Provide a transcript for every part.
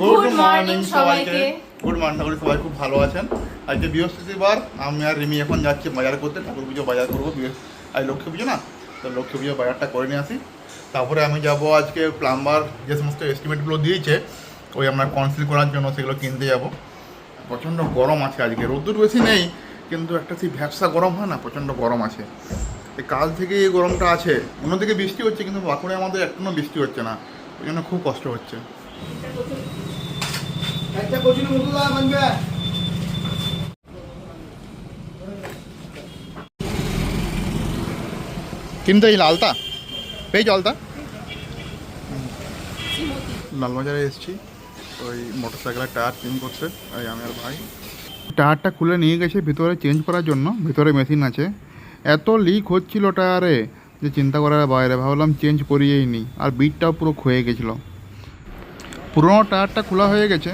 Good morning সবাইকে। Good morning, সবাই খুব ভালো আছেন। আজকে বৃহস্পতিবার, আমি আর রিমি এখন যাচ্ছি বাজার করতে। ঠাকুর পুজো বাজার করবো, আজ লক্ষ্মী পুজো না, তো লক্ষ্মী পুজো বাজারটা করে নিয়ে আসি। তারপরে আমি যাব আজকে প্লাম্বার যে সমস্ত এস্টিমেটগুলো দিয়েছে ওই আমরা কনসিল করার জন্য, সেগুলো কিনতে যাব। প্রচণ্ড গরম আছে আজকে, রোদ্দুর বেশি নেই কিন্তু একটা সেই ভ্যাপসা গরম হয় না, প্রচণ্ড গরম আছে। কাল থেকে এই গরমটা আছে। অন্যদিকে বৃষ্টি হচ্ছে কিন্তু বাঁকুড়ে আমাদের এখনও বৃষ্টি হচ্ছে না, ওই জন্য খুব কষ্ট হচ্ছে। কিন্তু এই লালটা পেয়েছ, আলতা লালবাজারে এসেছি ওই মোটর সাইকেলের টায়ার চেঞ্জ করতে। ওই আমি আর ভাই টায়ারটা খুলে নিয়ে গেছে ভিতরে চেঞ্জ করার জন্য, ভিতরে মেশিন আছে। এত লিক হচ্ছিল টায়ারে যে চিন্তা করার বাইরে, ভাবলাম চেঞ্জ করিয়েই নি, আর বিটটাও পুরো ক্ষয়ে গেছিলো। পুরোনো টায়ারটা খোলা হয়ে গেছে,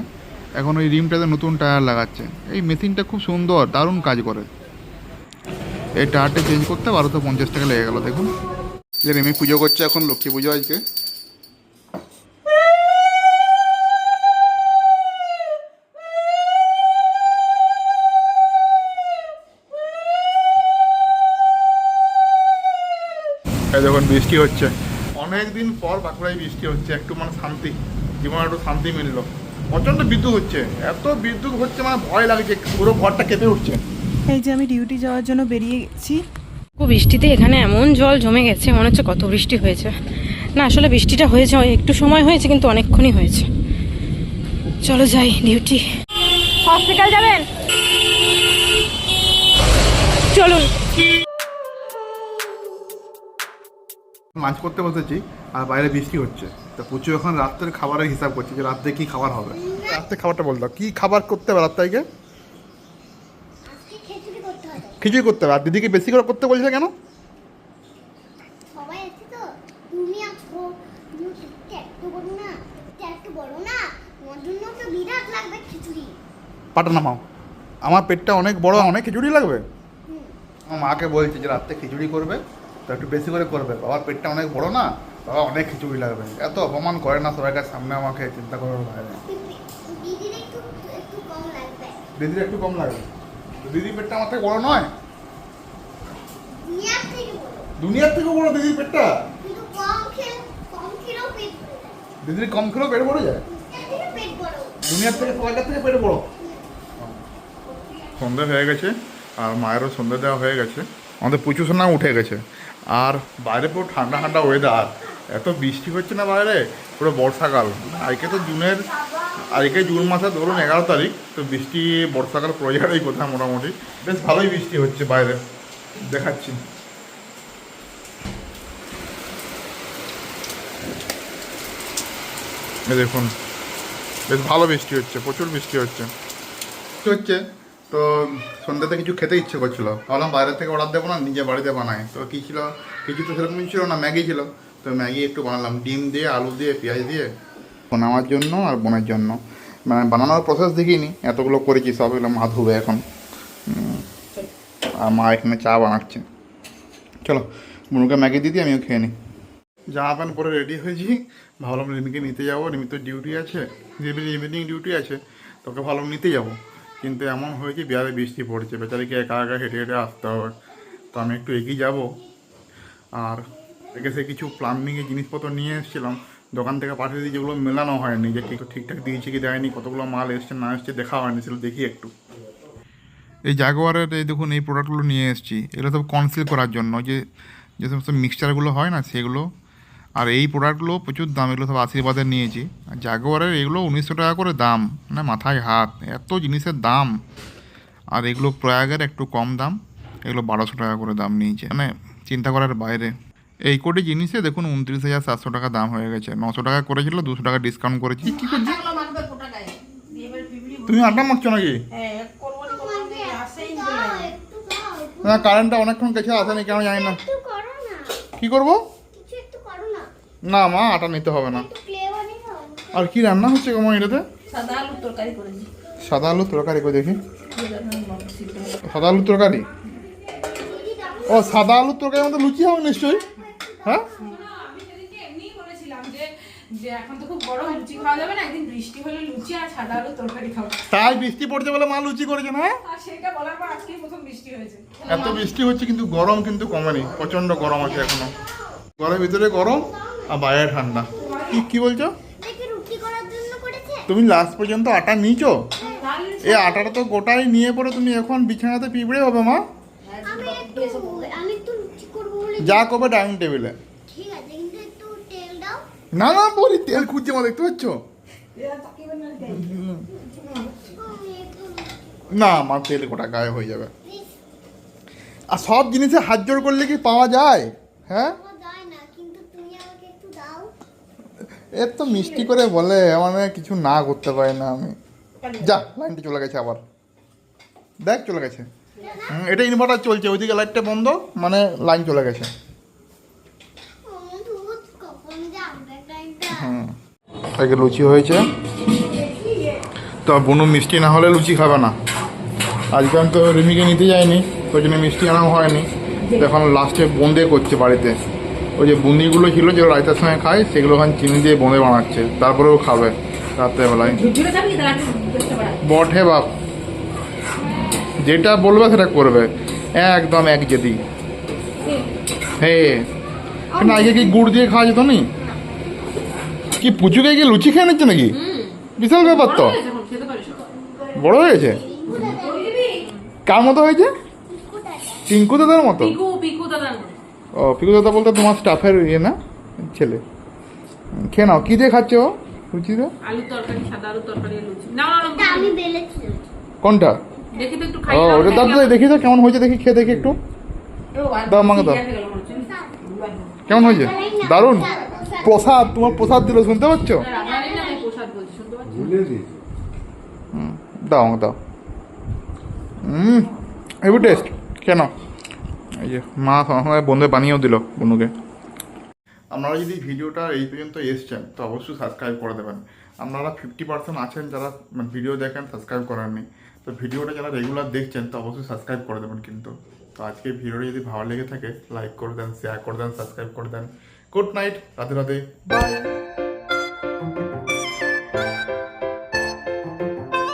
এখন ওই রিমটাতে নতুন টায়ার লাগাচ্ছে। এই মেশিনটা খুব সুন্দর, দারুণ কাজ করে। এই টায়ারটা চেঞ্জ করতে 1250 টাকা লেগে গেল। দেখুন যে রিমি পুজো করছে এখন, লক্ষ্মী পুজো আজকে। যখন বৃষ্টি হচ্ছে, অনেক দিন পর বাঁকুড়ায় বৃষ্টি হচ্ছে, একটু মানে শান্তি, জীবনে একটু শান্তি মিলল। প্রচণ্ড বিদ্যুৎ হচ্ছে, এত বিদ্যুৎ হচ্ছে মানে ভয় লাগছে, পুরো ঘরটা কেঁপে উঠছে। এই যে আমি ডিউটি যাওয়ার জন্য বেরিয়ে গেছি। বৃষ্টিতে এখানে এমন জল জমে গেছে, মনে হচ্ছে কত বৃষ্টি হয়েছে। না আসলে বৃষ্টিটা হয়েছে একটু সময় হয়েছে, কিন্তু অনেকক্ষণই হয়েছে। চলো যাই ডিউটি। হসপিটাল যাবেন? চলুন। লাঞ্চ করতে বসেছি আর বাইরে বৃষ্টি হচ্ছে, তো পুচু এখন রাত্রের খাবারের হিসাব করছে যে রাত্রে কি খাবার হবে। রাত্রে খাবারটা বলতো কি খাবার করতে হবে রাত্রে? খিচুড়ি করতে হবে। আর দিদিকে বেশি করে করতে বলছে কেন? পাটা নামাও, আমার পেটটা অনেক বড়, অনেক খিচুড়ি লাগবে। আমার মাকে বলছে যে রাত্রে খিচুড়ি করবে, তো একটু বেশি করে করবে, বাবার পেটটা অনেক বড় না, বাবা অনেক খিচুড়ি লাগবে। এত অপমান করে না সবাইকার সামনে আমাকে, চিন্তা করার বাইরে। দিদির একটু কম লাগবে, দিদির পেটটা আমার থেকে বড় নয়, দুনিয়ার থেকে বড় দিদির পেটটা। দিদির কম খেলেও পেট বড় যায়, দুনিয়ার থেকে সবাইকার থেকে পেট বড়। সন্ধ্যা হয়ে গেছে আর মায়েরও সন্ধ্যা দেওয়া হয়ে গেছে, আমাদের প্রচুর সোনা উঠে গেছে। আর বাইরে পুরো ঠান্ডা ঠান্ডা ওয়েদার, এত বৃষ্টি হচ্ছে না বাইরে, পুরো বর্ষাকাল। আজকে জুন মাসে ধরুন 11 তারিখ, তো বৃষ্টি বর্ষাকাল পড়ে যাওয়ার এই কথা। মোটামুটি বেশ ভালোই বৃষ্টি হচ্ছে বাইরে, দেখাচ্ছি। দেখুন বেশ ভালো বৃষ্টি হচ্ছে, প্রচুর বৃষ্টি হচ্ছে। তো সন্ধ্যাতে কিছু খেতে ইচ্ছে করছিল, ভাবলাম বাইরে থেকে অর্ডার দেবো না, নিজে বাড়িতে বানাই। তো কী ছিল, কিছু তো সেরকমই ছিল না, ম্যাগি ছিল। তো ম্যাগি একটু বানালাম ডিম দিয়ে, আলু দিয়ে, পেঁয়াজ দিয়ে, আমার জন্য আর বোনের জন্য। মানে বানানোর প্রসেস দেখিনি, এতগুলো করেছি, সব এগুলো মা ধুবে এখন। আর মা এখানে চা বানাচ্ছে। চলো বোনকে ম্যাগি দিদি, আমিও খেয়ে নিই। জামা প্যান্ট পরে রেডি হয়েছি, ভাবলাম রিমিকে নিতে যাবো। রিমি তো ডিউটি আছে, ইভিনিং ডিউটি আছে, তোকে ভাবলাম নিতে যাবো। কিন্তু এমন হয়েছে বিহারে বৃষ্টি পড়ছে, বেচারিকে একা একা হেঁটে হেঁটে আসতে হবে। তো আমি একটু এগিয়ে যাব। আর এসে কিছু প্লাম্বিংয়ের জিনিসপত্র নিয়ে এসেছিলাম, দোকান থেকে পাঠিয়ে দিয়ে, যেগুলো মেলানো হয়নি, যে ঠিকঠাক দিয়েছে কি দেয়নি, কতগুলো মাল এসছে না এসছে দেখা হয়নি, সেগুলো দেখি একটু। এই জাগুয়ারের এই দেখুন এই প্রোডাক্টগুলো নিয়ে এসেছি, এগুলো সব কনসিল করার জন্য, যে সমস্ত মিক্সচারগুলো হয় না সেগুলো। আর এই প্রোডাক্টগুলো প্রচুর দাম, এগুলো সব আশীর্বাদের নিয়েছি। আর জাগুয়ারের এগুলো 1900 টাকা করে দাম, মানে মাথায় হাত, এত জিনিসের দাম। আর এগুলো প্রয়াগের একটু কম দাম, এগুলো 1200 টাকা করে দাম নিয়েছে, মানে চিন্তা করার বাইরে। এই কোটি জিনিসে দেখুন 29,700 টাকা দাম হয়ে গেছে। 900 টাকা করেছিল, 200 টাকা ডিসকাউন্ট করেছি। কী করছি তুমি? আটা মাখছো নাকি? না কারেন্টটা অনেকক্ষণ গেছে, আসেনি কেন জানি না। কি করবো? না মা আটা নিতে হবে না। আর কি রান্না হচ্ছে গো এটাতে? সাদা আলুর তরকারি করেছি। সাদা আলুর তরকারি করে দেখি। সাদা আলুর তরকারি, ও সাদা আলুর তরকারির মধ্যে লুচি হবে নিশ্চয়ই। হ্যাঁ যে এখন তো খুব গরম, লুচি খাওয়া যাবে না, একদিন বৃষ্টি হলে লুচি আর সাদা আলু তরকারি খাবো। তাই বৃষ্টি পড়ছে বলে মা লুচি করেছে না? আর সেটা বলার পর আজকেই প্রথম বৃষ্টি হয়েছে। এত বৃষ্টি হচ্ছে কিন্তু গরম কিন্তু কমেনি, প্রচন্ড গরম আছে এখনো। ঘরের ভিতরে গরম আর বাইরে ঠান্ডা। কি বলছো? তুমি লাস্ট পর্যন্ত আটা নিয়েছো? এই আটাটা তো গোটাই নিয়ে পরে তুমি এখন বিছানাতে পিঁপড়ে হবে মা। যা করবে ডাইনিং টেবিলে। না না বলি তেল খুঁজছে মা, দেখতে পাচ্ছ? না আমার তেল গোটা গায়ে হয়ে যাবে। আর সব জিনিসে হাত জোড় করলে কি পাওয়া যায়? হ্যাঁ এর তো মিষ্টি করে বলে, মানে কিছু না করতে পারি না আমি। যা লাইনটা চলে গেছে আবার, দেখ চলে গেছে। এটা ইনভার্টার চলছে, ওইদিকে লাইটটা বন্ধ, মানে লাইন চলে গেছে। আগে লুচি হয়েছে তো বুনু মিষ্টি না হলে লুচি খাবে না। আজকে আমি তো রিমিকে নিতে যাইনি, ওই জন্য মিষ্টি আনাও হয়নি। এখন লাস্টে বোঁদে করছে বাড়িতে। ওই যে বুন্দিগুলো ছিল যেগুলো রায়তার সঙ্গে খায়, সেগুলো ওখানে চিনি দিয়ে বোঁদে বানাচ্ছে, তারপরেও খাবে রাত্রেবেলায়। বটে বাপ, যেটা বলবে সেটা করবে একদম এক যেদি। হ্যাঁ কিন্তু আগে কি গুড় দিয়ে খাওয়া যেত নি? কি পুচুকে কি লুচি খেয়ে নিচ্ছে নাকি? বিশাল ব্যাপার তো, বড় হয়েছে। কার মতো হয়েছে? টিঙ্কু দাদার মতো? ও পিকু দাদা বলতে তোমার স্টাফের ইয়ে না, ছেলে। খেয়ে নাও। কি দিয়ে খাচ্ছে ও লুচিতে? আলু তরকারি, সাদা আলু তরকারি লুচি। না আমি বেলেছি। কোনটা? দেখি তো একটু খাই। ও ওটা দাও তো, দেখি তো কেমন হয়েছে, দেখি খেয়ে দেখি একটু। দাও আমাকে দাও। কেমন হয়েছে? দারুণ। প্রসাদ, তোমার প্রসাদ দিল, শুনতে পাচ্ছ? দাও আমাকে দাও। Heavy taste. কেন এই যে মা সঙ্গে বন্ধু বানিয়েও দিল বনুকে। আপনারা যদি ভিডিওটা এই পর্যন্ত এসছেন তো অবশ্যই সাবস্ক্রাইব করে দেবেন। আপনারা 50% আছেন যারা ভিডিও দেখেন সাবস্ক্রাইব করেননি, তো ভিডিওটা যারা রেগুলার দেখছেন তো অবশ্যই সাবস্ক্রাইব করে দেবেন কিন্তু। তো আজকে ভিডিওটা যদি ভালো লেগে থাকে লাইক করে দেন, শেয়ার করে দেন, সাবস্ক্রাইব করে দেন। Good night, Radhe Radhe, by.